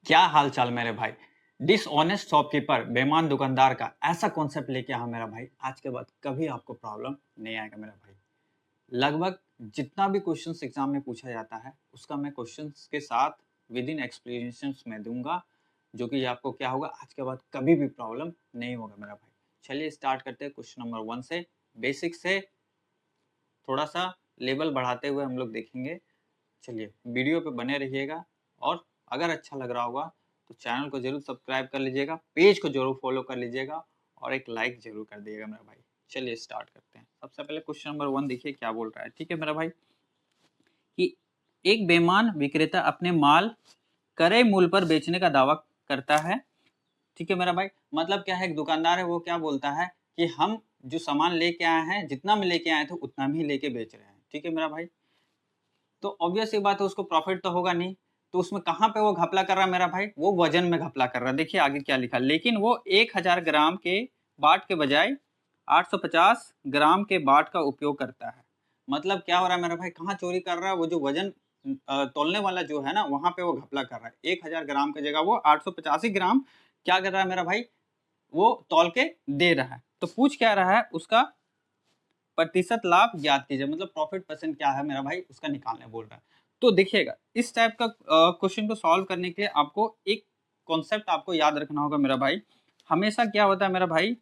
क्या हाल चाल मेरे भाई। डिसऑनेस्ट शॉपकीपर बेईमान दुकानदार का ऐसा कॉन्सेप्ट लेके आया मेरा भाई, आज के बाद कभी आपको प्रॉब्लम नहीं आएगा मेरा भाई। लगभग जितना भी क्वेश्चंस एग्जाम में पूछा जाता है उसका मैं क्वेश्चंस के साथ विद इन एक्सप्लेनेशंस में दूंगा, जो कि आपको क्या होगा आज के बाद कभी भी प्रॉब्लम नहीं होगा मेरा भाई। चलिए स्टार्ट करते हैं क्वेश्चन नंबर 1 से। बेसिक से थोड़ा सा लेवल बढ़ाते हुए हम लोग देखेंगे। चलिए वीडियो पे बने रहिएगा, और अगर अच्छा लग रहा होगा तो चैनल को जरूर सब्सक्राइब कर लीजिएगा, पेज को जरूर फॉलो कर लीजिएगा और एक लाइक जरूर कर दिएगा मेरा भाई। चलिए स्टार्ट करते हैं। सबसे पहले क्वेश्चन नंबर 1 देखिए क्या बोल रहा है। ठीक है मेरा भाई, कि एक बेईमान विक्रेता अपने माल क्रय मूल्य पर बेचने का दावा करता है। ठीक है मेरा भाई, मतलब क्या है, एक दुकानदार है वो क्या बोलता है कि हम जो सामान लेके आए हैं, जितना में लेके आए थे उतना में ही लेके बेच रहे हैं। ठीक है मेरा भाई, तो ऑब्वियस सी बात है उसको प्रॉफिट तो होगा नहीं। तो उसमें कहाँ पे वो घपला कर रहा है मेरा भाई, वो वजन में घपला कर रहा है। देखिए आगे क्या लिखा, लेकिन वो 1000 ग्राम के बाट के बजाय 850 ग्राम के बाट का उपयोग करता है। मतलब क्या हो रहा है मेरा भाई, कहाँ चोरी कर रहा है, वो जो वजन तोलने वाला जो है ना, वहां पे वो घपला कर रहा है। 1000 ग्राम की जगह वो 885 ग्राम क्या कर रहा है मेरा भाई, वो तौल के दे रहा है। तो पूछ क्या रहा है, उसका प्रतिशत लाभ ज्ञात कीजिए, मतलब प्रॉफिट परसेंट क्या है मेरा भाई, उसका निकालने बोल रहा है। तो देखिएगा इस टाइप का क्वेश्चन को सॉल्व करने के लिए आपको एक कॉन्सेप्ट आपको याद रखना होगा मेरा भाई। हमेशा क्या होता है मेरा भाई,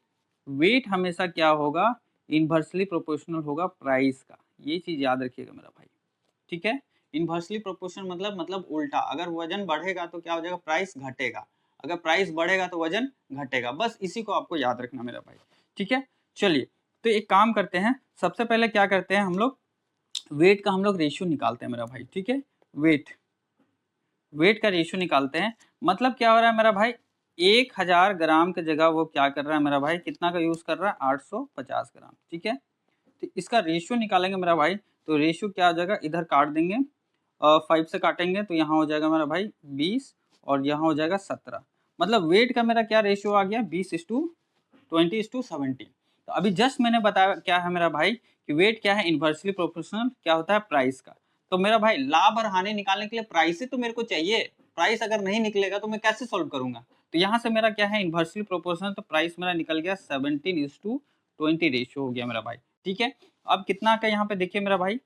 वेट हमेशा क्या होगा, इन्वर्सली प्रोपोर्शनल होगा प्राइस का। ये चीज याद रखिएगा मेरा भाई। ठीक है, इन्वर्सली प्रोपोर्शनल मतलब उल्टा, अगर वजन बढ़ेगा तो क्या हो जाएगा, प्राइस घटेगा। अगर प्राइस बढ़ेगा तो वजन घटेगा। बस इसी को आपको याद रखना मेरा भाई। ठीक है, चलिए तो एक काम करते हैं, सबसे पहले क्या करते हैं हम लोग, वेट का हम लोग रेशियो निकालते हैं मेरा भाई। ठीक है, वेट वेट का रेशियो निकालते हैं। मतलब क्या हो रहा है मेरा भाई, 1000 ग्राम की जगह वो क्या कर रहा है मेरा भाई, कितना का यूज कर रहा है, 850 ग्राम। ठीक है, तो इसका रेशियो निकालेंगे मेरा भाई। तो रेशियो क्या हो जाएगा, इधर काट देंगे, 5 से काटेंगे तो यहाँ हो जाएगा मेरा भाई 20, और यहाँ हो जाएगा 17। मतलब वेट का मेरा क्या रेशियो आ गया, 20:20:70। तो अभी जस्ट मैंने बताया क्या है मेरा भाई, कि वेट क्या है, इन्वर्सली प्रोपोर्शनल क्या होता है, प्राइस का। तो मेरा भाई लाभ और हानि निकालने के लिए प्राइस ही तो मेरे को चाहिए। प्राइस अगर नहीं निकलेगा तो मैं कैसे सॉल्व करूंगा। तो यहाँ से मेरा क्या है, इन्वर्सली प्रोपोर्शनल, तो प्राइस मेरा निकल गया 17:20 रेशियो हो गया मेरा भाई। ठीक है, अब कितना का यहाँ पे देखिए मेरा भाई,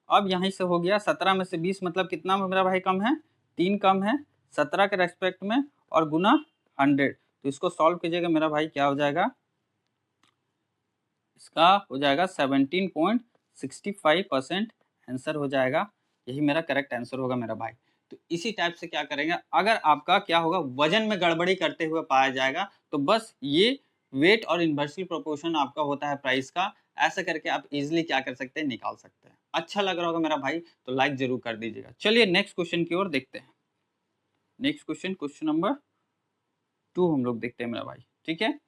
अब यहीं से हो गया 17 में से 20, मतलब कितना मेरा भाई कम है, 3 कम है 17 के रेस्पेक्ट में, और गुना 100। तो इसको सॉल्व कीजिएगा मेरा भाई, क्या हो जाएगा, इसका हो जाएगा 17.65% आंसर हो जाएगा। यही मेरा करेक्ट आंसर होगा मेरा भाई। तो इसी टाइप से क्या करेंगे, अगर आपका क्या होगा, वजन में गड़बड़ी करते हुए पाया जाएगा, तो बस ये वेट और इन्वर्सली प्रोपोर्शन आपका होता है प्राइस का। ऐसा करके आप इजिली क्या कर सकते हैं, निकाल सकते हैं। अच्छा लग रहा होगा मेरा भाई तो लाइक जरूर कर दीजिएगा। चलिए नेक्स्ट क्वेश्चन की ओर देखते हैं। नेक्स्ट क्वेश्चन, क्वेश्चन नंबर 2 हम लोग देखते हैं मेरा भाई। ठीक है,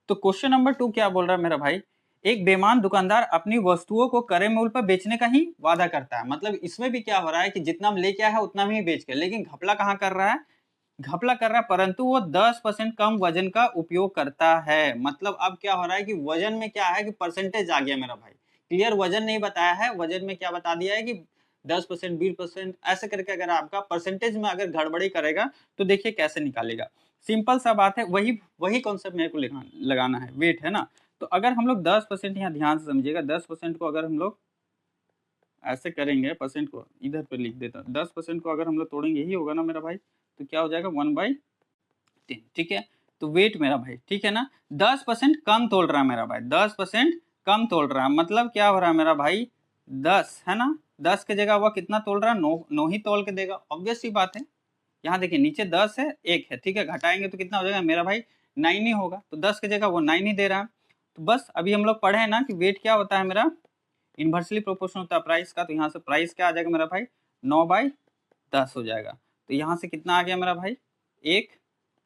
तो क्वेश्चन नंबर 2 क्या बोल रहा है मेरा भाई, एक बेईमान दुकानदार अपनी वस्तुओं को क्रय मूल्य पर बेचने का ही वादा करता है। मतलब इसमें भी क्या हो रहा है कि जितना में लेके आया है उतना में ही बेच के, लेकिन घपला कहाँ कर रहा है, घपला कर रहा है, परंतु वो 10% कम वजन का उपयोग करता है। मतलब अब क्या हो रहा है कि वजन में क्या है कि परसेंटेज आ गया मेरा भाई, क्लियर वजन नहीं बताया है, वजन में क्या बता दिया है कि 10%, 20%, ऐसे करके अगर आपका परसेंटेज में अगर गड़बड़ी करेगा तो देखिए कैसे निकालेगा। सिंपल सा बात है, वही वही कॉन्सेप्ट मेरे को लगाना है, वेट है ना। तो अगर हम लोग 10%, यहाँ ध्यान से समझिएगा, 10% को अगर हम लोग ऐसे करेंगे, परसेंट को इधर पे लिख देता, 10% को अगर हम लोग तोड़ेंगे, यही होगा ना मेरा भाई, तो क्या हो जाएगा 1/10। ठीक है, तो वेट मेरा भाई, ठीक है ना, 10% कम तोल रहा है मेरा भाई, 10% कम तोल रहा है। मतलब क्या हो रहा है मेरा भाई, 10 है ना, 10 की जगह वह कितना तोल रहा है, 9 ही तोल के देगा। ऑब्वियस सी बात है, यहाँ देखिए नीचे 10 है, 1 है, ठीक है, घटाएंगे तो कितना हो जाएगा मेरा भाई, 9 ही होगा। तो 10 की जगह वो 9 ही दे रहा है। तो बस अभी हम लोग पढ़े हैं ना कि वेट क्या होता है मेरा, इन्वर्सली प्रोपोर्शनल होता है प्राइस का। तो यहाँ से प्राइस क्या आ जाएगा मेरा भाई, 9/10 हो जाएगा। तो यहाँ से कितना आ गया मेरा भाई, 1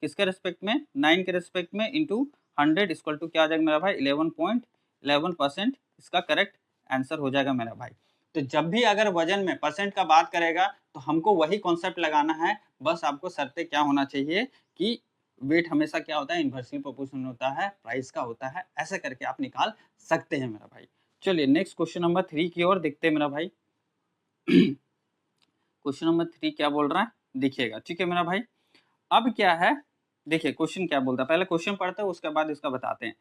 किसके रेस्पेक्ट में, 9 के रेस्पेक्ट में, इंटू 100 इक्वल टू क्या आ जाएगा मेरा भाई, 11.11%। इसका करेक्ट आंसर हो जाएगा मेरा भाई। तो जब भी अगर वजन में परसेंट का बात करेगा तो हमको वही कॉन्सेप्ट लगाना है। बस आपको शर्तें क्या होना चाहिए कि वेट हमेशा क्या होता है, इन्वर्सली प्रोपोर्शनल होता है प्राइस का होता है। ऐसे करके आप निकाल सकते हैं मेरा भाई। चलिए नेक्स्ट क्वेश्चन नंबर 3 की ओर देखते हैं मेरा भाई। क्वेश्चन नंबर 3 क्या बोल रहा है देखिएगा। ठीक है मेरा भाई, अब क्या है, देखिए क्वेश्चन क्या बोलता है, पहले क्वेश्चन पढ़ते हैं उसके बाद इसका बताते हैं।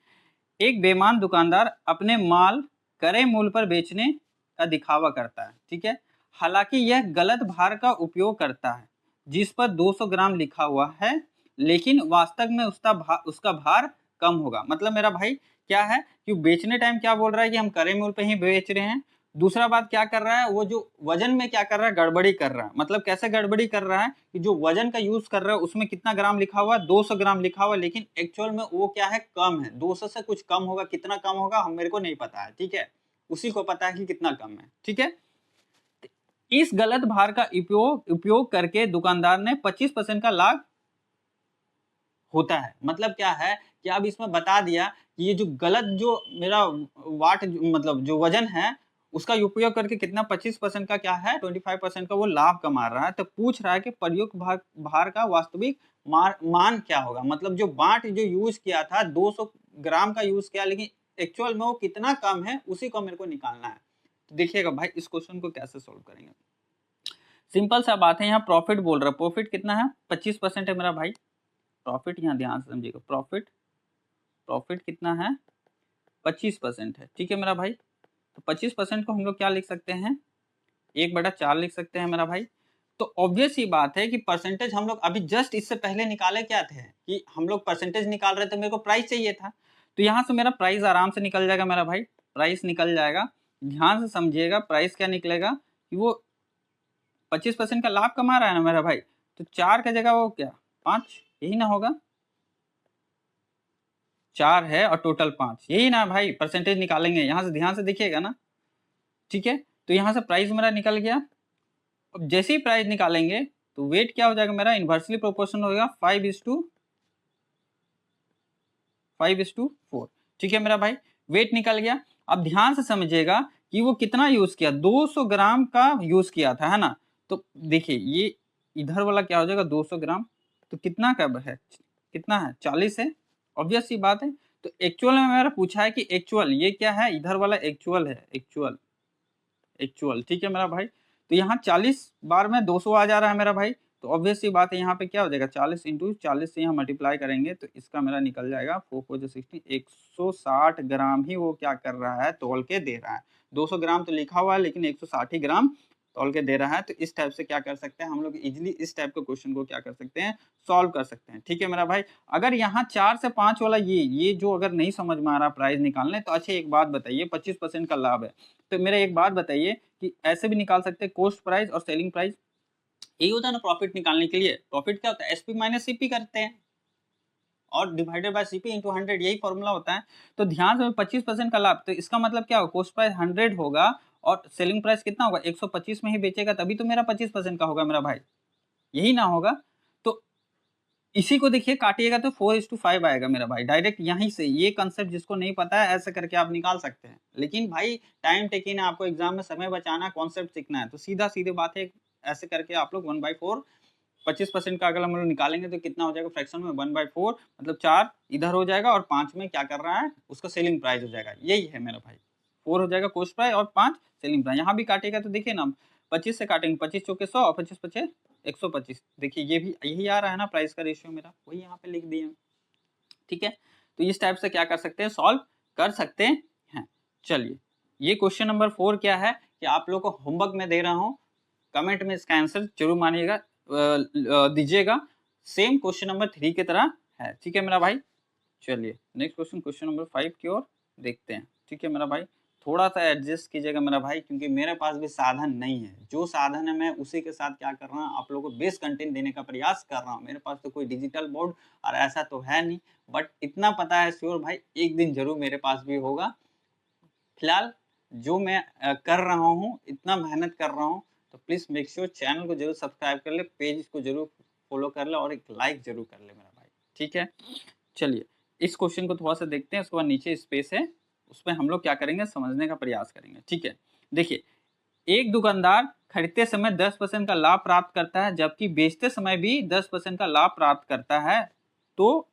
एक बेईमान दुकानदार अपने माल क्रय मूल्य पर बेचने का दिखावा करता है, ठीक है, हालांकि यह गलत भार का उपयोग करता है जिस पर 200 ग्राम लिखा हुआ है, लेकिन वास्तव में उसका भार कम होगा। मतलब मेरा भाई क्या है कि बेचने टाइम क्या बोल रहा है कि हम क्रय मूल्य पे ही बेच रहे हैं, दूसरा बात क्या कर रहा है, वो जो वजन में क्या कर रहा है, गड़बड़ी कर रहा है। मतलब कैसे गड़बड़ी कर रहा है कि जो वजन का यूज कर रहा है उसमें कितना ग्राम लिखा हुआ है, 200 ग्राम लिखा हुआ है, लेकिन एक्चुअल में वो क्या है, कम है, 200 से कुछ कम होगा, कितना कम होगा हम मेरे को नहीं पता है, ठीक है, उसी को पता है कि कितना कम है, ठीक है। इस गलत भार का उपयोग करके दुकानदार ने 25% का लाभ होता है। मतलब क्या है कि अब इसमें बता दिया कि ये जो गलत जो मेरा मतलब जो वजन है उसका उपयोग करके कितना 25% का क्या है, 25% का वो लाभ कमा रहा है। तो पूछ रहा है कि प्रयुक्त भार का वास्तविक मान क्या होगा। मतलब जो जो यूज किया था 200 ग्राम का यूज किया, लेकिन एक्चुअल में वो कितना कम है उसी को मेरे को निकालना है। तो देखिएगा भाई इस क्वेश्चन को कैसे सोल्व करेंगे। सिंपल सा बात है, यहाँ प्रॉफिट बोल रहा है, प्रॉफिट कितना है, 25% है मेरा भाई। प्रॉफिट यहाँ ध्यान से समझिएगा, प्रॉफिट कितना है, 25% है, ठीक है मेरा भाई। तो 25% को हम लोग क्या लिख सकते हैं, 1/4 लिख सकते हैं मेरा भाई। तो ऑब्वियस ही बात है कि परसेंटेज हम लोग अभी जस्ट इससे पहले निकाले क्या थे कि हम लोग परसेंटेज निकाल रहे थे, मेरे को प्राइस चाहिए था, तो यहाँ से मेरा प्राइस आराम से निकल जाएगा मेरा भाई, प्राइस निकल जाएगा। ध्यान से समझिएगा, प्राइस क्या निकलेगा कि वो 25% का लाभ कमा रहा है ना मेरा भाई, तो 4 का जगह वो क्या 5, यही ना होगा, 4 है और टोटल 5, यही ना भाई परसेंटेज निकालेंगे। यहाँ से ध्यान से देखिएगा ना, ठीक है। तो यहाँ से प्राइस मेरा निकल गया। अब जैसे ही प्राइस निकालेंगे तो वेट क्या हो जाएगा मेरा, इन्वर्सली प्रोपोर्शनल होगा 5:4, ठीक है मेरा भाई, वेट निकल गया। अब ध्यान से समझिएगा कि वो कितना यूज किया, 200 ग्राम का यूज किया था, है ना। तो देखिए ये इधर वाला क्या हो जाएगा 200 ग्राम, तो कितना का है, कितना है 40 है, ऑब्वियस सी बात है। तो एक्चुअल में मेरा पूछा है कि एक्चुअल ये क्या है, इधर वाला एक्चुअल है, एक्चुअल, ठीक है मेरा भाई। तो यहाँ 40 बार में 200 आ जा रहा है मेरा भाई, तो ऑब्वियस सी बात है यहाँ पे क्या हो जाएगा 40 इंटू 40 से यहाँ मल्टीप्लाई करेंगे तो इसका मेरा निकल जाएगा 4×4 = 160 ग्राम ही वो क्या कर रहा है, तोल के दे रहा है। 200 ग्राम तो लिखा हुआ है लेकिन 160 ग्राम तोल के दे रहा है। तो इस टाइप से क्या कर सकते हैं हम लोग, इजिली इस टाइप के क्वेश्चन को क्या कर सकते हैं, सॉल्व कर सकते हैं, ठीक है मेरा भाई। अगर यहाँ 4 से 5 वाला ये जो अगर नहीं समझ में आ रहा प्राइस निकालने, तो अच्छा एक बात बताइए, 25% का लाभ है, तो मेरा एक बात बताइए कि ऐसे भी निकाल सकते हैं कॉस्ट प्राइस और सेलिंग प्राइस, यही होता है ना प्रॉफिट निकालने के लिए। प्रॉफिट क्या होता है, एसपी माइनस सीपी करते हैं और डिवाइडेड बाय सीपी इंटू 100, यही फॉर्मूला होता है। तो ध्यान से 25% का लाभ, तो इसका मतलब क्या होगा, कॉस्ट प्राइस 100 होगा और सेलिंग प्राइस कितना होगा 125 में ही बेचेगा, तभी तो मेरा 25% का होगा मेरा भाई, यही ना होगा। तो इसी को देखिए काटिएगा तो 4:5 आएगा मेरा भाई, डायरेक्ट यहीं से। ये कंसेप्ट जिसको नहीं पता है ऐसे करके आप निकाल सकते हैं, लेकिन भाई टाइम टेकिंग है, आपको एग्जाम में समय बचाना, कॉन्सेप्ट सीखना है, तो सीधा सीधे बात है, ऐसे करके आप लोग 1/4 25% का अगर हम लोग निकालेंगे तो कितना हो जाएगा फ्रैक्शन में 1/4, मतलब 4 इधर हो जाएगा और 5 में क्या कर रहा है उसका सेलिंग प्राइस हो जाएगा, यही है मेरा भाई। 4 हो जाएगा कॉस्ट प्राइस और 5 सेलिंग प्राइस। यहाँ भी काटेगा तो देखिए ना, 25 से काटेंगे, 25 चौके 100 और 25 पचे 125, देखिए ये भी यही आ रहा है ना प्राइस का रेशियो मेरा, वही यहाँ पे लिख दिए, ठीक है। तो इस टाइप से क्या कर सकते हैं, सॉल्व कर सकते हैं। चलिए ये क्वेश्चन नंबर 4 क्या है कि आप लोग को होमवर्क में दे रहा हूँ, कमेंट में इसका आंसर जरूर मानिएगा, दीजिएगा, सेम क्वेश्चन नंबर 3 की तरह है, ठीक है मेरा भाई। चलिए नेक्स्ट क्वेश्चन, क्वेश्चन नंबर 5 की ओर देखते हैं, ठीक है मेरा भाई। थोड़ा सा एडजस्ट कीजिएगा मेरा भाई, क्योंकि मेरे पास भी साधन नहीं है, जो साधन है मैं उसी के साथ क्या कर रहा हूँ, आप लोगों को बेस्ट कंटेंट देने का प्रयास कर रहा हूँ। मेरे पास तो कोई डिजिटल बोर्ड और ऐसा तो है नहीं, बट इतना पता है श्योर भाई एक दिन जरूर मेरे पास भी होगा। फिलहाल जो मैं कर रहा हूँ, इतना मेहनत कर रहा हूँ, तो प्लीज मेक श्योर चैनल को जरूर सब्सक्राइब कर ले, पेज को जरूर फॉलो कर ले और एक लाइक जरूर कर ले मेरा भाई, ठीक है। चलिए इस क्वेश्चन को थोड़ा सा देखते हैं, उसके बाद नीचे स्पेस है उसमें हम लोग क्या करेंगे, समझने का प्रयास करेंगे, ठीक है। देखिए एक दुकानदार खरीदते समय 10% का लाभ प्राप्त करता है, जबकि बेचते समय भी 10% का लाभ प्राप्त करता है, तो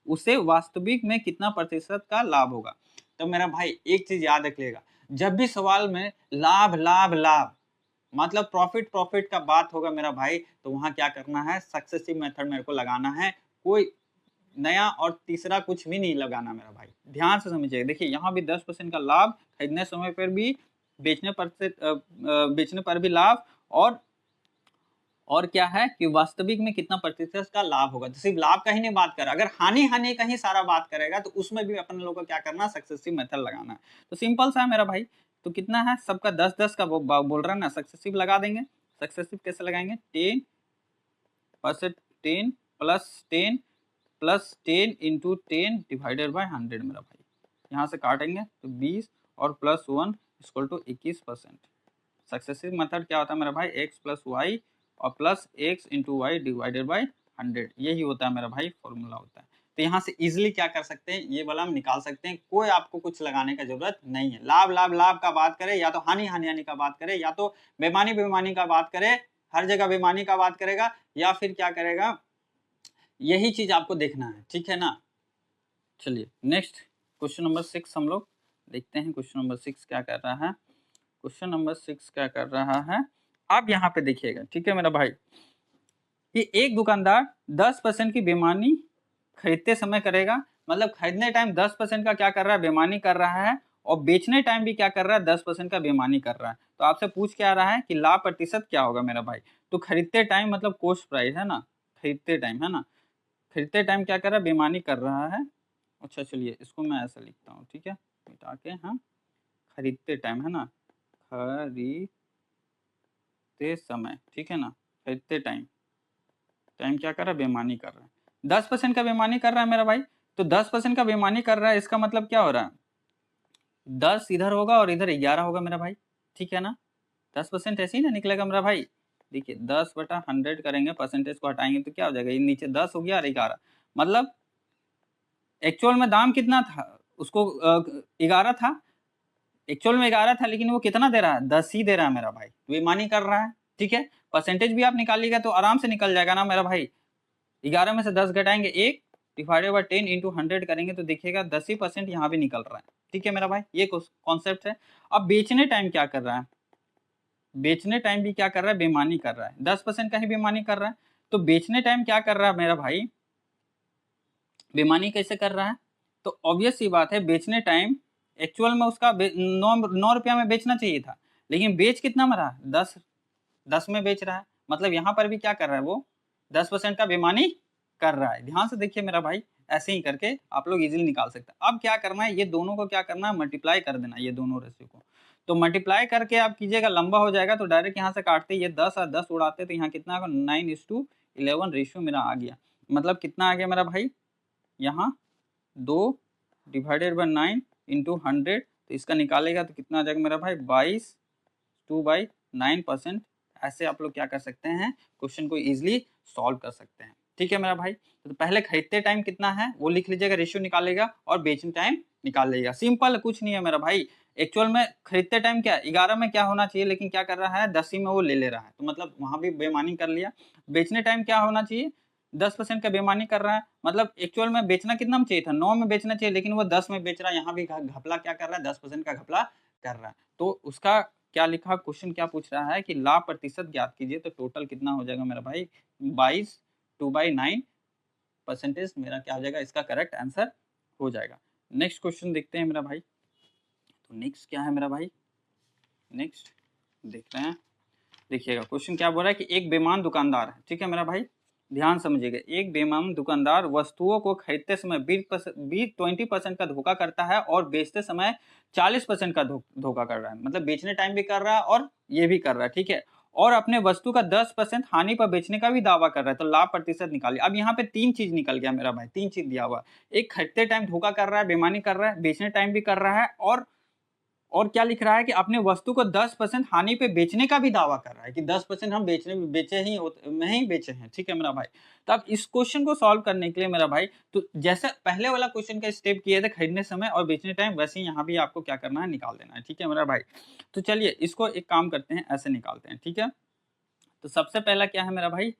उसे वास्तविक में कितना प्रतिशत का लाभ होगा। तो मेरा भाई एक चीज याद रखिएगा, जब भी सवाल में लाभ लाभ लाभ मतलब प्रॉफिट का बात होगा मेरा भाई, तो वहां क्या करना है, सक्सेसिव मेथड मेरे को लगाना है, कोई नया और तीसरा कुछ भी नहीं लगाना मेरा भाई। ध्यान से समझिएगा, देखिए यहाँ भी 10% का लाभ, खरीदने समय पर भी, बेचने पर भी लाभ, और क्या है कि वास्तविक में कितना प्रतिशत का लाभ होगा। तो सिर्फ लाभ का ही नहीं बात कर, अगर हानि का ही सारा बात करेगा तो उसमें भी अपन लोगों को क्या करना, सक्सेसिव मेथड लगाना है। तो सिंपल सा है मेरा भाई, तो कितना है, सबका 10-10 का बोल रहा है ना, सक्सेसिव लगा देंगे। सक्सेसिव कैसे लगाएंगे, 10% 10 प्लस 10 इंटू 10 डिवाइडेड बाई 100 मेरा भाई। यहाँ से काटेंगे तो 20 और plus 1 equal to 21%। Successive method क्या होता है मेरा भाई, x प्लस वाई और plus x into y divided by 100, यही होता है मेरा भाई, फॉर्मूला होता है। तो यहाँ से इजिली क्या कर सकते हैं, ये वाला हम निकाल सकते हैं, कोई आपको कुछ लगाने का जरूरत नहीं है। लाभ लाभ लाभ का बात करें, या तो हानि हानि का बात करें, या तो बेमानी का बात करें, हर जगह बेमानी का बात करेगा, या फिर क्या करेगा, यही चीज आपको देखना है, ठीक है ना। चलिए नेक्स्ट क्वेश्चन नंबर 6 हम लोग देखते हैं। क्वेश्चन नंबर 6 क्या कर रहा है, क्वेश्चन नंबर 6 क्या कर रहा है, आप यहाँ पे देखिएगा, ठीक है मेरा भाई, कि एक दुकानदार 10% की बेईमानी खरीदते समय करेगा, मतलब खरीदने टाइम 10% का क्या कर रहा है, बेईमानी कर रहा है, और बेचने टाइम भी क्या कर रहा है, 10% का बेईमानी कर रहा है। तो आपसे पूछ क्या रहा है कि लाभ प्रतिशत क्या होगा मेरा भाई। तो खरीदते टाइम मतलब कॉस्ट प्राइस है ना, खरीदते टाइम है ना, खरीदते टाइम क्या कर रहा है, बेईमानी कर रहा है। अच्छा चलिए इसको मैं ऐसा लिखता हूँ, ठीक है, मिटा के, हाँ, खरीदते टाइम है ना, खरीदते समय, ठीक है ना, खरीदते टाइम क्या कर रहा है, बेईमानी कर रहा है, 10% का बेईमानी कर रहा है मेरा भाई। तो 10% का बेईमानी कर रहा है, इसका मतलब क्या हो रहा है, 10 इधर होगा और इधर 11 होगा मेरा भाई, ठीक है ना, 10% ऐसे ही ना निकलेगा मेरा भाई। देखिए 10/100 करेंगे, परसेंटेज को हटाएंगे तो क्या हो जाएगा, ये नीचे 10 हो गया और 11, मतलब एक्चुअल में दाम कितना था, उसको 11 था, एक्चुअल में 11 था, लेकिन वो कितना दे रहा है, 10 ही दे रहा है मेरा भाई, बेईमानी कर रहा है, ठीक है। परसेंटेज भी आप निकालिएगा तो आराम से निकल जाएगा ना मेरा भाई। 11 में से 10 घटाएंगे 1 डिवाइडेड बाई 10 इंटू 100 करेंगे तो देखिएगा 10% यहाँ भी निकल रहा है, ठीक है मेरा भाई, ये कॉन्सेप्ट है। अब बेचने टाइम क्या कर रहा है, बेचने टाइम भी क्या कर रहा है, बेईमानी कर रहा है, 10% का ही बेईमानी कर रहा है। तो बेचने टाइम क्या कर रहा है मेरा भाई, बेईमानी कैसे कर रहा है, तो ऑब्वियस सी बात है, बेचने टाइम एक्चुअल में उसका 9 रुपया में बेचना चाहिए था, लेकिन बेच कितना में रहा, 10 में बेच रहा है, मतलब यहाँ पर भी क्या कर रहा है, वो 10% का बेईमानी कर रहा है। ध्यान से देखिए मेरा भाई, ऐसे ही करके आप लोग इजीली निकाल सकते हैं। अब क्या करना है, ये दोनों को क्या करना है, मल्टीप्लाई कर देना, ये दोनों रेशियो को। तो मल्टीप्लाई करके आप कीजिएगा, लंबा हो जाएगा तो डायरेक्ट यहाँ से काटते, ये 10 और 10 उड़ाते तो यहाँ कितना होगा, 9:11 रेशियो मेरा आ गया। मतलब कितना आ गया मेरा भाई, यहाँ 2 डिवाइडेड बाई 9 इंटू 100, तो इसका निकालेगा तो कितना आ जाएगा मेरा भाई, 22/9%। ऐसे आप लोग क्या कर सकते हैं, क्वेश्चन को इजीली सॉल्व कर सकते हैं, ठीक है मेरा भाई। तो पहले खरीदते टाइम कितना है वो लिख लीजिएगा, रेशियो निकालेगा, और बेचने टाइम निकाल लेगा, सिंपल, कुछ नहीं है मेरा भाई। एक्चुअल में खरीदते टाइम क्या 11 में क्या होना चाहिए, लेकिन क्या कर रहा है, 10 ही में वो ले रहा है, तो मतलब वहां भी बेईमानी कर लिया। बेचने टाइम क्या होना चाहिए, 10% का बेईमानी कर रहा है, मतलब एक्चुअल में बेचना कितना में चाहिए था, 9 में बेचना चाहिए, लेकिन वो 10 में बेच रहा है, यहाँ भी घपला क्या कर रहा है, 10% का घपला कर रहा है। तो उसका क्या लिखा, क्वेश्चन क्या पूछ रहा है कि लाभ प्रतिशत ज्ञात कीजिए, तो टोटल कितना हो जाएगा मेरा भाई, 22/9% मेरा क्या हो जाएगा, इसका करेक्ट आंसर हो जाएगा। नेक्स्ट क्वेश्चन देखते हैं मेरा भाई। तो नेक्स्ट क्या है मेरा भाई, नेक्स्ट देख रहे हैं, देखिएगा क्वेश्चन क्या बोल रहा है कि एक बेईमान दुकानदार है, ठीक है मेरा भाई, ध्यान समझिएगा, एक बेईमान दुकानदार वस्तुओं को खरीदते समय 20% का धोखा करता है और बेचते समय 40% का धोखा कर रहा है, मतलब बेचने टाइम भी कर रहा है और ये भी कर रहा है, ठीक है, और अपने वस्तु का 10% हानि पर बेचने का भी दावा कर रहा है। तो लाभ प्रतिशत निकालिए। अब यहाँ पे 3 चीज निकल गया मेरा भाई, 3 चीज दिया हुआ, एक खरीदते टाइम धोखा कर रहा है, बेईमानी कर रहा है, बेचने टाइम भी कर रहा है, और क्या लिख रहा है कि अपने वस्तु को 10% हानि पे बेचने का भी दावा कर रहा है कि 10% हम नहीं बेचे हैं, ठीक है मेरा भाई। तो अब इस क्वेश्चन को सॉल्व करने के लिए मेरा भाई, तो जैसे पहले वाला क्वेश्चन का स्टेप किए थे खरीदने समय और बेचने टाइम, वैसे ही यहाँ भी आपको क्या करना है, निकाल देना है, ठीक है मेरा भाई। तो चलिए इसको एक काम करते हैं, ऐसे निकालते हैं, ठीक है। तो सबसे पहला क्या है मेरा भाई,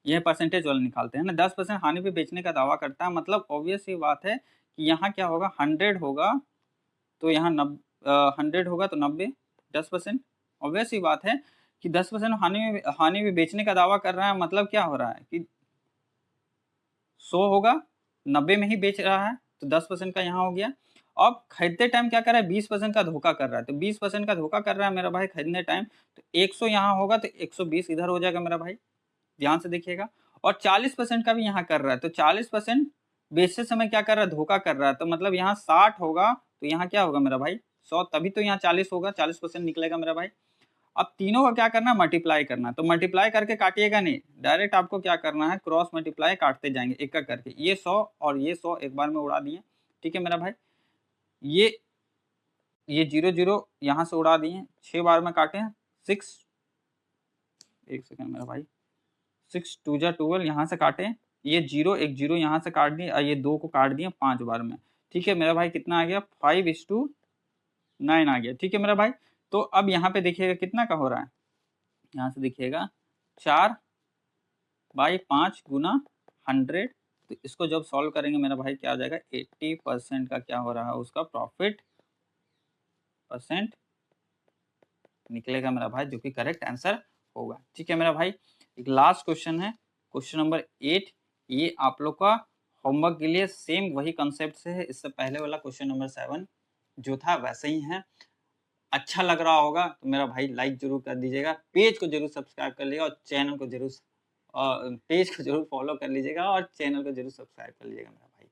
यह परसेंटेज वाला निकालते हैं ना, 10% हानि पे बेचने का दावा करता है, मतलब ऑब्वियस ही बात है कि यहाँ क्या होगा, 100 होगा, तो यहाँ 100 होगा तो 90, 10%, ऑब्वियस सी बात है कि 10% हानि भी बेचने का दावा कर रहा है, मतलब क्या हो रहा है कि 100 होगा, 90 में ही बेच रहा है, तो 10% का यहाँ हो गया। अब खरीदते टाइम क्या कर रहा है, 20% का धोखा कर रहा है, तो 20% का धोखा कर रहा है मेरा भाई खरीदने टाइम, तो 100 यहाँ होगा तो 120 इधर हो जाएगा मेरा भाई, ध्यान से देखिएगा। और 40% का भी यहाँ कर रहा है, तो 40% बेचते समय क्या कर रहा है, धोखा कर रहा है, तो मतलब यहाँ 60 होगा, तो यहाँ क्या होगा मेरा भाई 100, तभी तो यहाँ 40 होगा, 40% निकलेगा मेरा भाई। अब तीनों का क्या करना है, मल्टीप्लाई करना है, तो मल्टीप्लाई करके काटिएगा नहीं, डायरेक्ट आपको क्या करना है, क्रॉस मल्टीप्लाई काटते जाएंगे एक एक करके, ये 100 और ये 100 एक बार में उड़ा दिए, ठीक है मेरा भाई। ये 0 0 यहाँ से उड़ा दिए, 6 बार में काटे, 6, एक सेकंड मेरा भाई, 6 2 जा 12 यहाँ से काटे, ये 0 एक 0 यहाँ से काट दिए, और ये 2 को काट दिए 5 बार में, ठीक है मेरा भाई। कितना आ गया, 5:9 आ गया, ठीक है मेरा भाई। तो अब यहाँ पे देखिएगा कितना का हो रहा है, यहाँ से देखिएगा 4/5 गुना 100, तो इसको जब सॉल्व करेंगे मेरा भाई क्या आ जाएगा, 80% का क्या हो रहा है, उसका प्रॉफिट परसेंट निकलेगा मेरा भाई, जो कि करेक्ट आंसर होगा, ठीक है मेरा भाई। एक लास्ट क्वेश्चन है, क्वेश्चन नंबर 8, ये आप लोग का होमवर्क के लिए सेम वही कंसेप्ट से है, इससे पहले वाला क्वेश्चन नंबर 7 जो था वैसे ही है। अच्छा लग रहा होगा तो मेरा भाई लाइक जरूर कर दीजिएगा, पेज को जरूर सब्सक्राइब कर लीजिएगा, और चैनल को जरूर पेज को जरूर फॉलो कर लीजिएगा, और चैनल को जरूर सब्सक्राइब कर लीजिएगा मेरा भाई।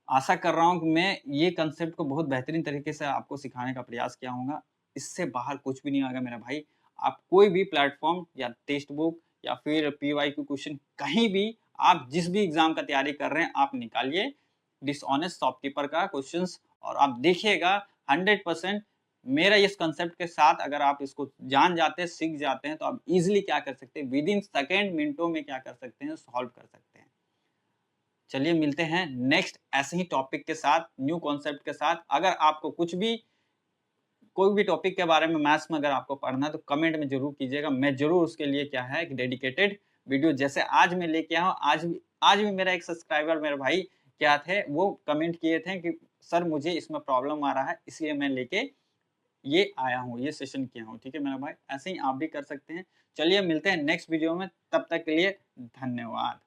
आशा कर रहा हूँ कि मैं ये कंसेप्ट को बहुत बेहतरीन तरीके से आपको सिखाने का प्रयास किया होगा, इससे बाहर कुछ भी नहीं आएगा मेरा भाई। आप कोई भी प्लेटफॉर्म या टेक्स्ट बुक या फिर PYQ क्वेश्चन कहीं भी, आप जिस भी एग्जाम का तैयारी कर रहे हैं, आप निकालिए डिसऑनेस्ट शॉपकीपर का क्वेश्चंस, और आप देखिएगा 100% मेरा इस कंसेप्ट के साथ अगर आप इसको जान जाते हैं, सीख जाते हैं, तो आप इजीली क्या कर सकते हैं, विद इन सेकेंड, मिनटों में क्या कर सकते हैं, सॉल्व कर सकते हैं। चलिए मिलते हैं नेक्स्ट ऐसे ही टॉपिक के साथ, न्यू कॉन्सेप्ट के साथ। अगर आपको कोई भी टॉपिक के बारे में मैथ्स में अगर आपको पढ़ना है तो कमेंट में जरूर कीजिएगा, मैं जरूर उसके लिए क्या है एक डेडिकेटेड वीडियो जैसे आज मैं लेके आया हूँ। आज भी मेरा एक सब्सक्राइबर मेरे भाई क्या थे, वो कमेंट किए थे कि सर मुझे इसमें प्रॉब्लम आ रहा है, इसलिए मैं लेके ये आया हूँ, ये सेशन किया हूँ, ठीक है मेरा भाई। ऐसे ही आप भी कर सकते हैं। चलिए मिलते हैं नेक्स्ट वीडियो में, तब तक के लिए धन्यवाद।